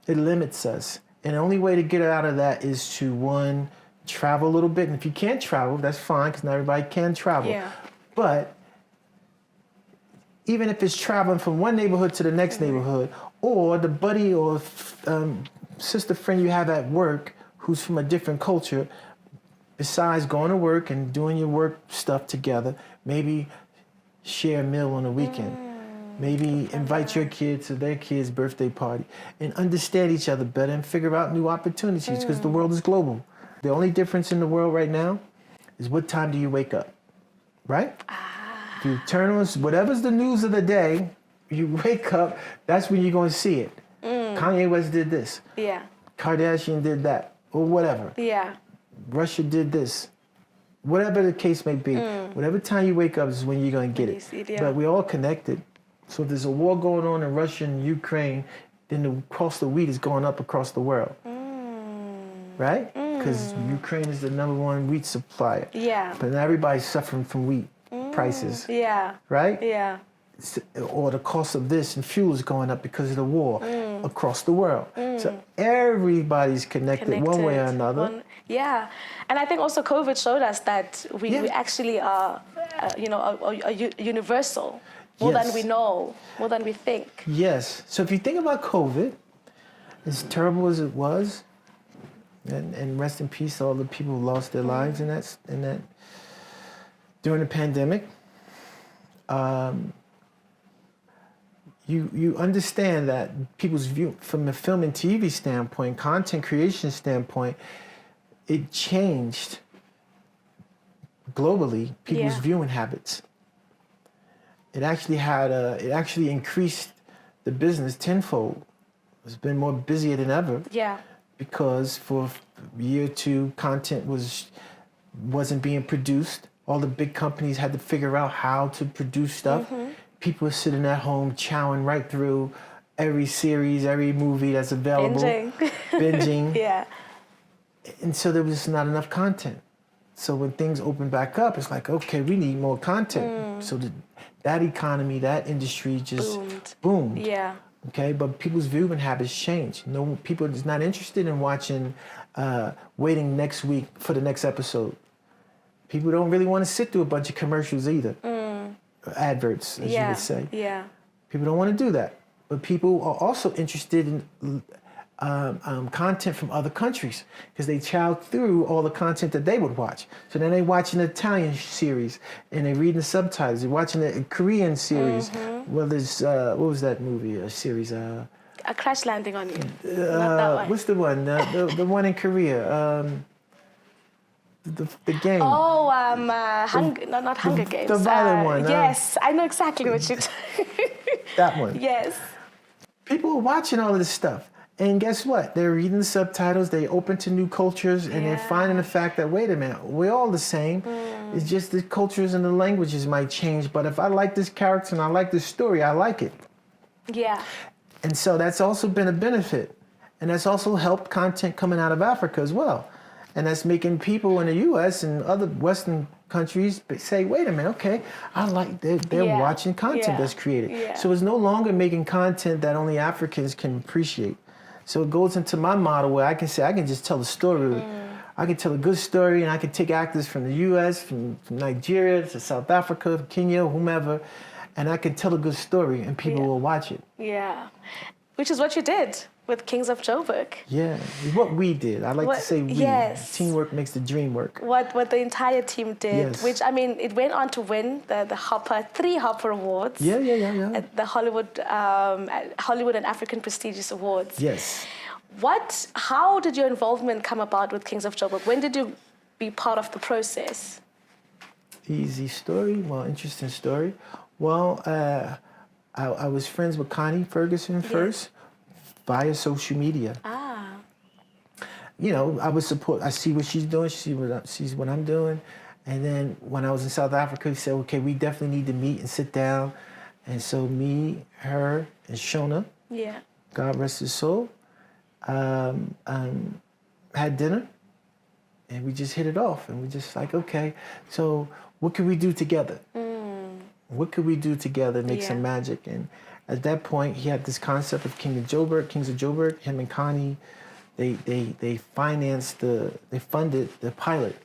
It limits us. And the only way to get out of that is to, one, travel a little bit. And if you can't travel, that's fine, because not everybody can travel. Yeah. But even if it's traveling from one neighborhood to the next neighborhood, or the buddy or sister friend you have at work who's from a different culture, besides going to work and doing your work stuff together, maybe share a meal on the weekend. Maybe invite your kids to their kid's birthday party and understand each other better and figure out new opportunities, because the world is global. The only difference in the world right now is what time do you wake up, right? If you turn on whatever's the news of the day, you wake up, that's when you're going to see it. Kanye West did this. Yeah. Kardashian did that, or whatever. Yeah. Russia did this. Whatever the case may be, whatever time you wake up is when you're going to get it. Yeah. But we're all connected. So if there's a war going on in Russia and Ukraine, then the cost of wheat is going up across the world. Right? Because Ukraine is the #1 wheat supplier. Yeah. But now everybody's suffering from wheat prices. Yeah. Right? Yeah. Or the cost of this and fuel is going up because of the war across the world. So everybody's connected one way or another. Yeah, and I think also COVID showed us that we actually are, universal, more than we know, more than we think. Yes. So if you think about COVID, as terrible as it was, and rest in peace all the people who lost their lives in that during the pandemic. You understand that people's view from a film and TV standpoint, content creation standpoint, it changed globally people's viewing habits. It actually increased the business tenfold. It's been more busier than ever. Yeah. Because for a year or two, content wasn't being produced. All the big companies had to figure out how to produce stuff. People are sitting at home chowing right through every series, every movie that's available. Binging. Yeah. And so there was just not enough content. So when things open back up, it's like, okay, we need more content. So that economy, that industry just boomed. Yeah. Okay, but people's viewing habits changed. No, people is not interested in watching, waiting next week for the next episode. People don't really want to sit through a bunch of commercials either. Adverts, as you would say. Yeah. People don't want to do that. But people are also interested in content from other countries because they chow through all the content that they would watch. So then they watch an Italian series and they read the subtitles. They're watching a Korean series. Well, there's, what was that movie, a series? A Crash Landing on You. Not that one. What's the one? The one in Korea. The game. Oh, not Hunger Games. The violent one. Yes, I know exactly what you're talking. That one. Yes. People are watching all of this stuff. And guess what? They're reading the subtitles, they're open to new cultures, and they're finding the fact that, wait a minute, we're all the same. It's just the cultures and the languages might change, but if I like this character and I like this story, I like it. Yeah. And so that's also been a benefit. And that's also helped content coming out of Africa as well. And that's making people in the U.S. and other Western countries say, wait a minute, okay, I like they're watching content that's created. Yeah. So it's no longer making content that only Africans can appreciate. So it goes into my model where I can say, I can just tell a story. I can tell a good story, and I can take actors from the U.S., from Nigeria to South Africa, Kenya, whomever, and I can tell a good story, and people will watch it. Yeah, which is what you did with Kings of Joburg. Yeah, it's what we did. I like to say we. Yes. Teamwork makes the dream work. What the entire team did, Yes. which, I mean, it went on to win the three Hopper Awards. Yeah. At the Hollywood and African Prestigious Awards. Yes. How did your involvement come about with Kings of Joburg? When did you be part of the process? Easy story, well, interesting story. Well, I was friends with Connie Ferguson first via social media. You know, I see what she's doing, she sees what I'm doing. And then when I was in South Africa, he said, okay, we definitely need to meet and sit down. And so me, her, and Shona, God rest his soul, had dinner, and we just hit it off. And we just like, okay, so what can we do together? What could we do together to make some magic? And at that point, he had this concept of Kings of Joburg. Him and Connie, they funded the pilot.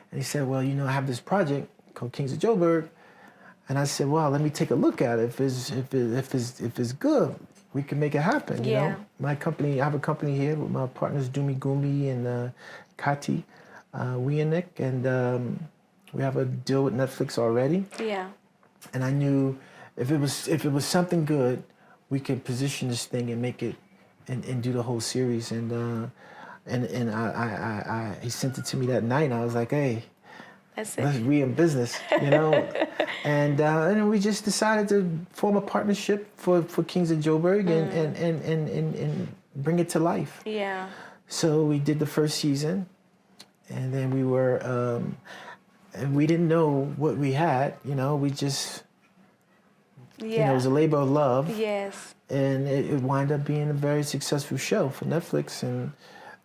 And he said, well, you know, I have this project called Kings of Joburg. And I said, well, let me take a look at it. If it's good, we can make it happen. You know, my company, I have a company here with my partners Dumi Gumbi and Kati Wianik, and we have a deal with Netflix already. Yeah. And I knew if it was something good, we could position this thing and make it and do the whole series. And he sent it to me that night, and I was like, hey, That's it. We in business, you know. And we just decided to form a partnership for Kings of Joburg and bring it to life. Yeah. So we did the first season, and then we were, and we didn't know what we had, you know. We just, you know, it was a labor of love. Yes. And it wound up being a very successful show for Netflix, and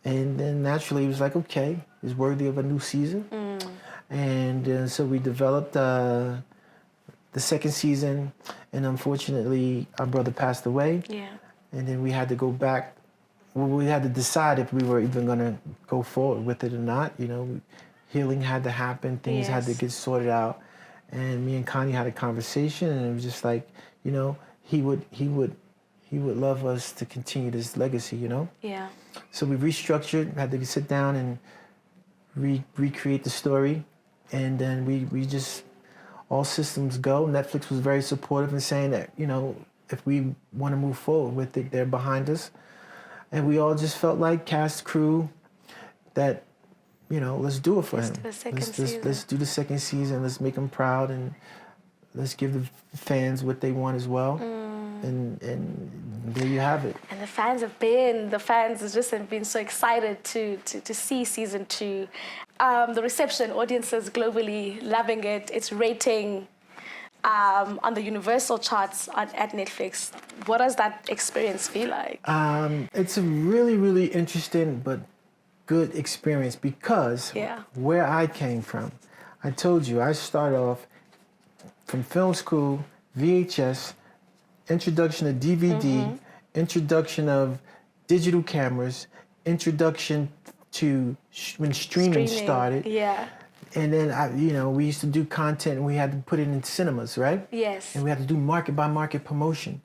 then naturally it was like, okay, it's worthy of a new season. And so we developed the second season, and unfortunately our brother passed away. Yeah. And then we had to go back. Well, we had to decide if we were even going to go forward with it or not. You know, healing had to happen, things had to get sorted out. And me and Connie had a conversation, and it was just like, you know, he would love us to continue this legacy, you know? Yeah. So we restructured, had to sit down and recreate the story. And then we just, all systems go. Netflix was very supportive in saying that, you know, if we want to move forward with it, they're behind us. And we all just felt like cast, crew, that, you know, let's do it for him. Let's do the second season. Let's make him proud, and let's give the fans what they want as well. And there you have it. And the fans have just been so excited to see season 2. The reception, audiences globally loving it. It's rating on the universal charts at Netflix. What does that experience feel like? It's a really, really interesting but good experience because where I came from, I told you, I started off from film school, VHS, introduction of DVD, introduction of digital cameras, introduction to when streaming started. Yeah. And then, we used to do content, and we had to put it in cinemas, right? Yes. And we had to do market-by-market promotion,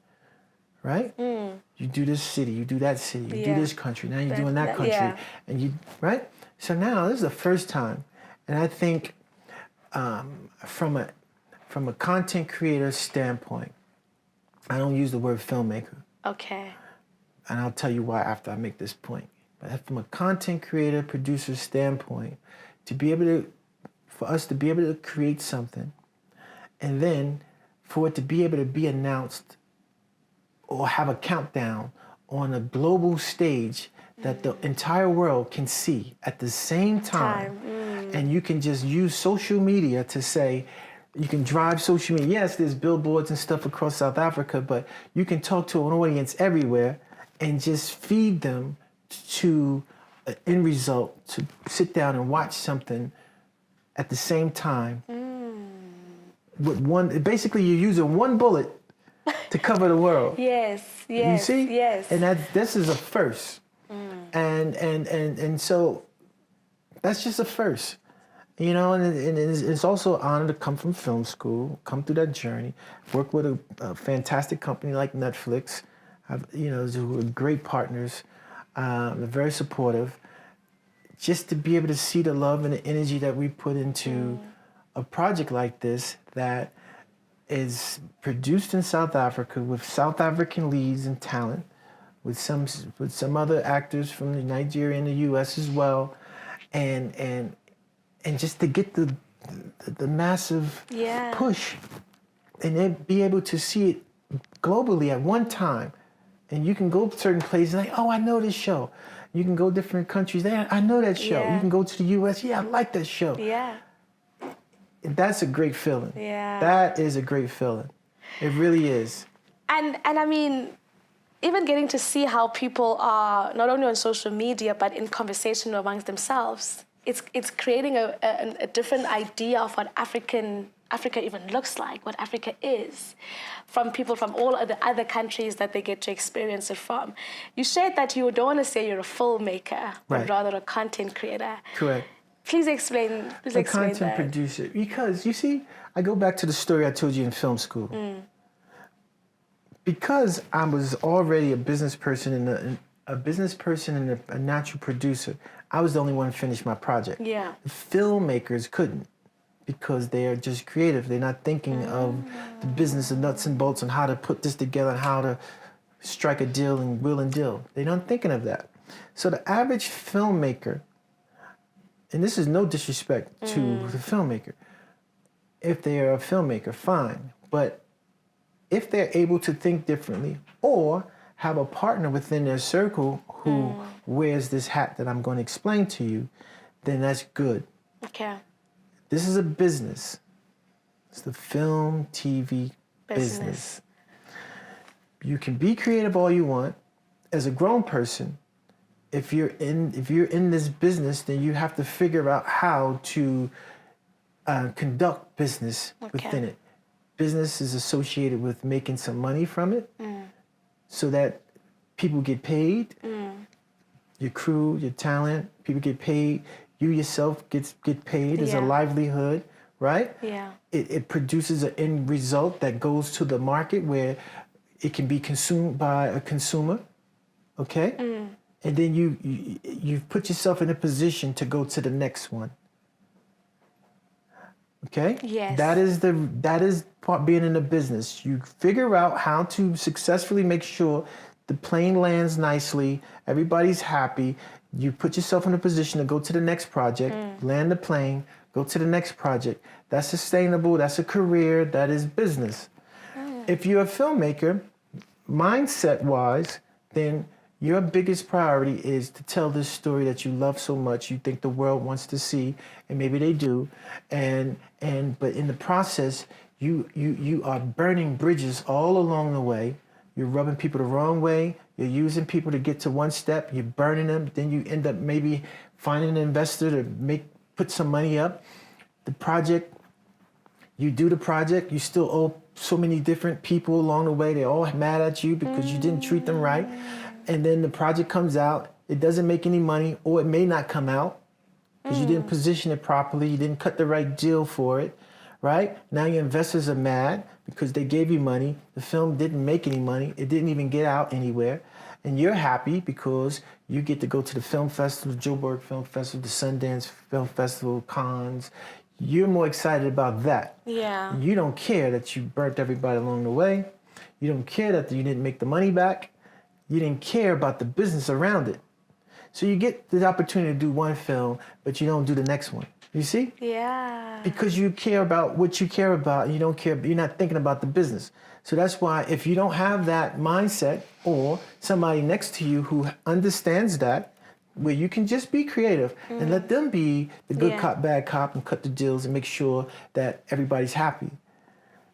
right? You do this city, you do that city, you do this country, now you're doing that country. And right? So now, this is the first time. And I think from a content creator standpoint, I don't use the word filmmaker. Okay. And I'll tell you why after I make this point. But from a content creator, producer standpoint, for us to be able to create something, and then for it to be able to be announced or have a countdown on a global stage that the entire world can see at the same time. And you can just use social media to say, you can drive social media. Yes, there's billboards and stuff across South Africa, but you can talk to an audience everywhere and just feed them to an end result, to sit down and watch something at the same time. With one, basically you're using one bullet to cover the world. Yes. You see? Yes. And this is a first. And so that's just a first. You know, and it's also an honor to come from film school, come through that journey, work with a fantastic company like Netflix. We're great partners. They're very supportive. Just to be able to see the love and the energy that we put into a project like this that is produced in South Africa with South African leads and talent, with some other actors from Nigeria and the U.S. as well, and just to get the massive push, and then be able to see it globally at one time. And you can go to certain places like, oh, I know this show. You can go different countries. I know that show. Yeah. You can go to the U.S. Yeah, I like that show. Yeah. That's a great feeling. Yeah. That is a great feeling. It really is. And I mean, even getting to see how people are not only on social media but in conversation amongst themselves, it's creating a different idea of what Africa even looks like, what Africa is, from people from all of the other countries that they get to experience it from. You shared that you don't want to say you're a filmmaker, but rather a content creator. Correct. Please explain A content producer. Because, you see, I go back to the story I told you in film school. Because I was already a business person and a natural producer, I was the only one to finish my project. Yeah. The filmmakers couldn't, because they are just creative. They're not thinking of the business of nuts and bolts and how to put this together and how to strike a deal and will and deal. They're not thinking of that. So the average filmmaker and this is no disrespect to the filmmaker. If they are a filmmaker, fine. But if they're able to think differently or have a partner within their circle who wears this hat that I'm going to explain to you, then that's good. Okay. This is a business. It's the film, TV business. You can be creative all you want. As a grown person, if you're in this business, then you have to figure out how to conduct business within it. Business is associated with making some money from it, so that people get paid. Your crew, your talent, people get paid. You yourself get paid as a livelihood, right? Yeah. It produces an end result that goes to the market where it can be consumed by a consumer, okay? And then you've put yourself in a position to go to the next one. Okay? Yes. That is part being in the business. You figure out how to successfully make sure the plane lands nicely, everybody's happy. You put yourself in a position to go to the next project, land the plane, go to the next project. That's sustainable, that's a career, that is business. If you're a filmmaker, mindset-wise, then your biggest priority is to tell this story that you love so much, you think the world wants to see, and maybe they do, but in the process, you are burning bridges all along the way. You're rubbing people the wrong way. You're using people to get to one step. You're burning them. Then you end up maybe finding an investor to put some money up. The project, you do the project. You still owe so many different people along the way. They're all mad at you because you didn't treat them right. And then the project comes out. It doesn't make any money, or it may not come out because you didn't position it properly. You didn't cut the right deal for it. Right? Now your investors are mad because they gave you money. The film didn't make any money. It didn't even get out anywhere. And you're happy because you get to go to the film festival, Joburg Film Festival, the Sundance Film Festival, Cannes. You're more excited about that. Yeah. You don't care that you burnt everybody along the way. You don't care that you didn't make the money back. You didn't care about the business around it. So you get the opportunity to do one film, but you don't do the next one. You see? Yeah. Because you care about what you care about, you don't care, you're not thinking about the business. So that's why if you don't have that mindset or somebody next to you who understands that, where you can just be creative and let them be the good cop, bad cop, and cut the deals and make sure that everybody's happy.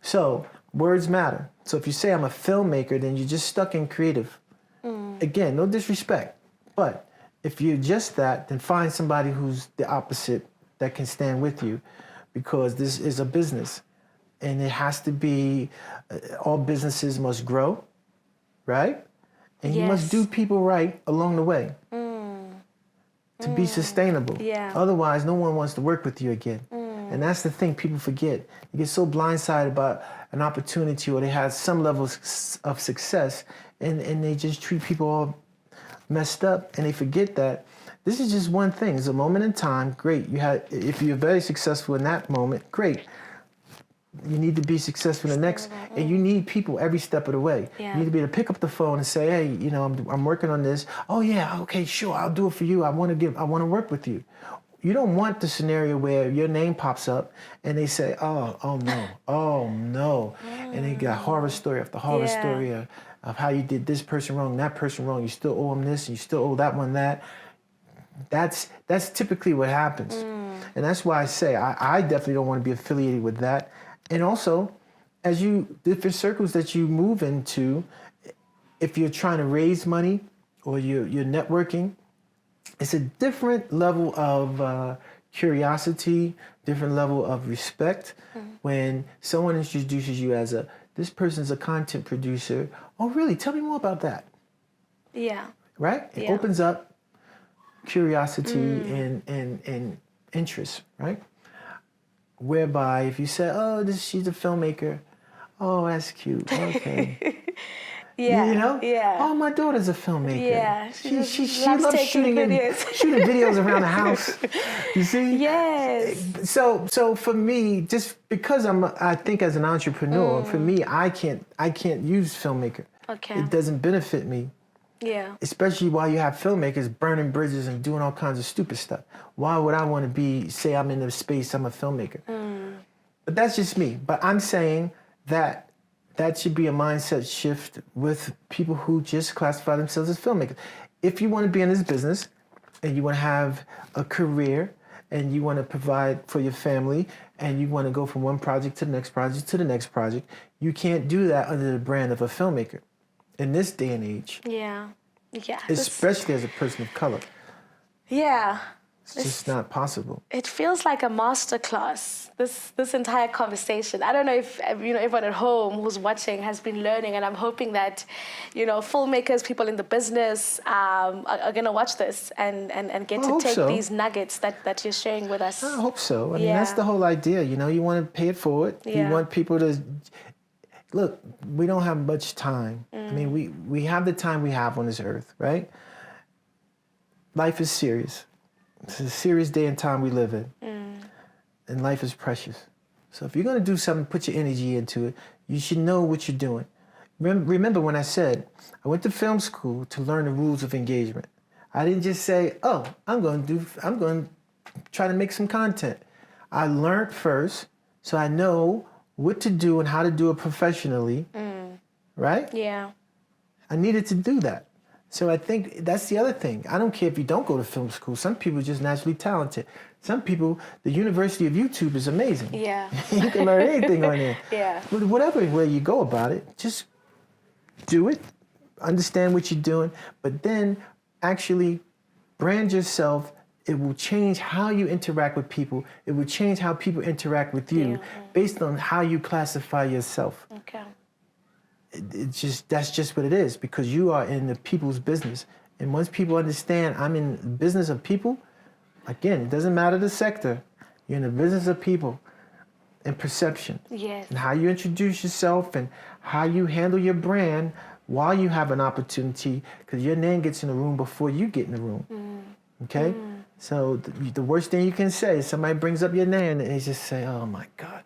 So words matter. So if you say I'm a filmmaker, then you're just stuck in creative. Again, no disrespect. But if you're just that, then find somebody who's the opposite that can stand with you, because this is a business and it has to be, all businesses must grow, right? And you must do people right along the way to be sustainable. Yeah. Otherwise, no one wants to work with you again. And that's the thing people forget. You get so blindsided about an opportunity or they have some level of success and they just treat people all messed up, and they forget that this is just one thing. It's a moment in time. Great. If you're very successful in that moment, great. You need to be successful in the next, and you need people every step of the way. Yeah. You need to be able to pick up the phone and say, hey, I'm working on this. Oh yeah, okay, sure, I'll do it for you. I want to work with you. You don't want the scenario where your name pops up and they say, oh no, and they got horror story after horror story of how you did this person wrong, that person wrong. You still owe them this, and you still owe that one that. That's typically what happens. And that's why I say I definitely don't want to be affiliated with that. And also, as different circles that you move into, if you're trying to raise money or you're networking, it's a different level of curiosity, different level of respect when someone introduces you as this person's a content producer. Oh, really? Tell me more about that. Yeah. Right? It opens up curiosity and interest, right? Whereby if you say, she's a filmmaker, oh, that's cute, okay. Oh, my daughter's a filmmaker. Yeah, she loves shooting videos around the house. You see? Yes. So for me, just because I think as an entrepreneur, for me, I can't use filmmaker. Okay. It doesn't benefit me. Yeah. Especially while you have filmmakers burning bridges and doing all kinds of stupid stuff. Why would I want to say I'm in the space, I'm a filmmaker? But that's just me. But I'm saying that should be a mindset shift with people who just classify themselves as filmmakers. If you want to be in this business and you want to have a career and you want to provide for your family and you want to go from one project to the next project to the next project, you can't do that under the brand of a filmmaker in this day and age. Yeah. Especially as a person of color. Yeah. It's just not possible. It feels like a masterclass, this entire conversation. I don't know if everyone at home who's watching has been learning, and I'm hoping that filmmakers, people in the business are going to watch this and get to take these nuggets that you're sharing with us. I hope so. I mean, that's the whole idea. You want to pay it forward. You want people to... Look, we don't have much time. I mean, we have the time we have on this earth, right? Life is serious. It's a serious day and time we live in. And life is precious. So if you're going to do something, put your energy into it. You should know what you're doing. Remember when I said I went to film school to learn the rules of engagement. I didn't just say, oh, I'm going to try to make some content. I learned first so I know what to do and how to do it professionally, right? Yeah. I needed to do that. So I think that's the other thing. I don't care if you don't go to film school. Some people are just naturally talented. Some people, the University of YouTube is amazing. Yeah. You can learn anything on there. Yeah. But whatever way you go about it, just do it, understand what you're doing, but then actually brand yourself. It will change how you interact with people. It will change how people interact with you based on how you classify yourself. Okay. That's just what it is, because you are in the people's business. And once people understand I'm in the business of people, again, it doesn't matter the sector. You're in the business of people and perception. Yes. And how you introduce yourself and how you handle your brand while you have an opportunity, because your name gets in the room before you get in the room. Okay? So the worst thing you can say is somebody brings up your name and they just say, oh my God.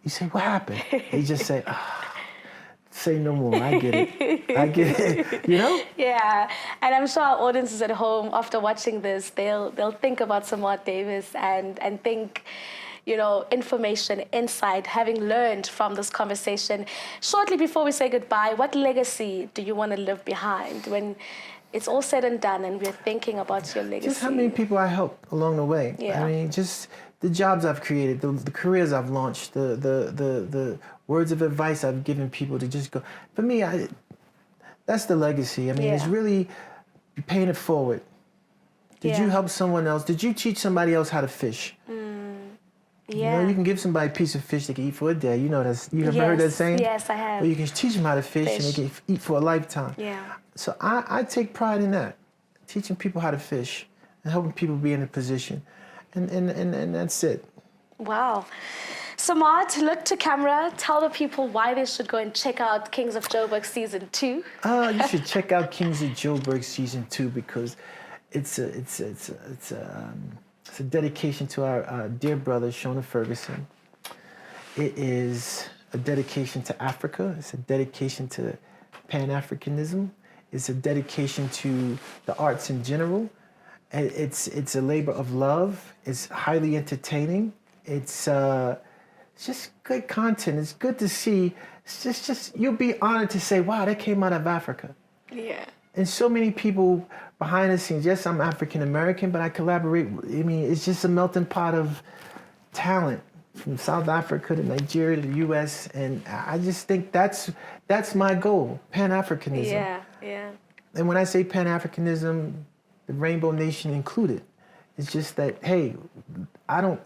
You say, what happened? You just say, say no more. I get it. I get it. Yeah, and I'm sure our audiences at home, after watching this, they'll think about Samad Davis and think, information, insight, having learned from this conversation. Shortly before we say goodbye, what legacy do you want to leave behind when it's all said and done and we're thinking about your legacy? Just how many people I helped along the way. Yeah. I mean, just the jobs I've created, the careers I've launched, the words of advice I've given people to just go. For me, that's the legacy. I mean, it's really paying it forward. Did you help someone else? Did you teach somebody else how to fish? Yeah. You can give somebody a piece of fish they can eat for a day. You have heard that saying? Yes, I have. Or you can teach them how to fish and they can eat for a lifetime. Yeah. So I take pride in that, teaching people how to fish and helping people be in a position. And that's it. Wow. Samad, look to camera. Tell the people why they should go and check out Kings of Joburg Season 2. You should check out Kings of Joburg Season 2 because it's a dedication to our dear brother, Shona Ferguson. It is a dedication to Africa. It's a dedication to Pan-Africanism. It's a dedication to the arts in general. It's a labor of love. It's highly entertaining. It's just good content. It's good to see. It's just you'll be honored to say, wow, that came out of Africa. Yeah. And so many people behind the scenes. Yes, I'm African American, but I collaborate. I mean, it's just a melting pot of talent from South Africa to Nigeria to the U.S. And I just think that's my goal, Pan-Africanism. Yeah, yeah. And when I say Pan-Africanism, the Rainbow Nation included. It's just that, hey, I don't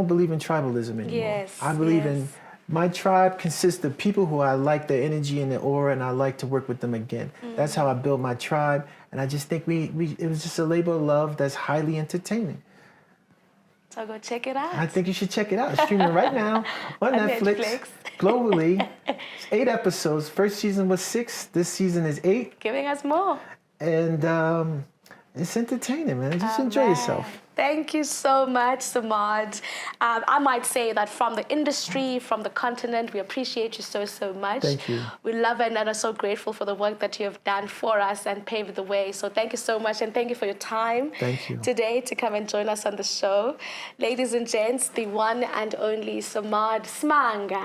believe in tribalism anymore. Yes, I believe in my tribe consists of people who I like their energy and their aura, and I like to work with them again. That's how I built my tribe, and I just think it was just a labor of love that's highly entertaining. So go check it out. I think you should check it out. It's streaming right now on Netflix. Globally. It's 8 episodes. First season was 6. This season is 8. Giving us more. And it's entertaining, man. Just enjoy yourself. Thank you so much, Samad. I might say that from the industry, from the continent, we appreciate you so, so much. Thank you. We love and are so grateful for the work that you have done for us and paved the way. So thank you so much, and thank you for your time today to come and join us on the show. Ladies and gents, the one and only Samad Smanga.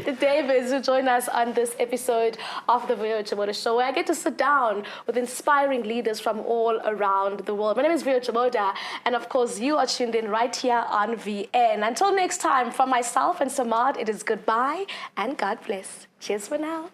The Davids who join us on this episode of the Vuyo Joboda Show, where I get to sit down with inspiring leaders from all around the world. My name is Vuyo Joboda, and of course, you are tuned in right here on VN. Until next time, from myself and Samad, it is goodbye and God bless. Cheers for now.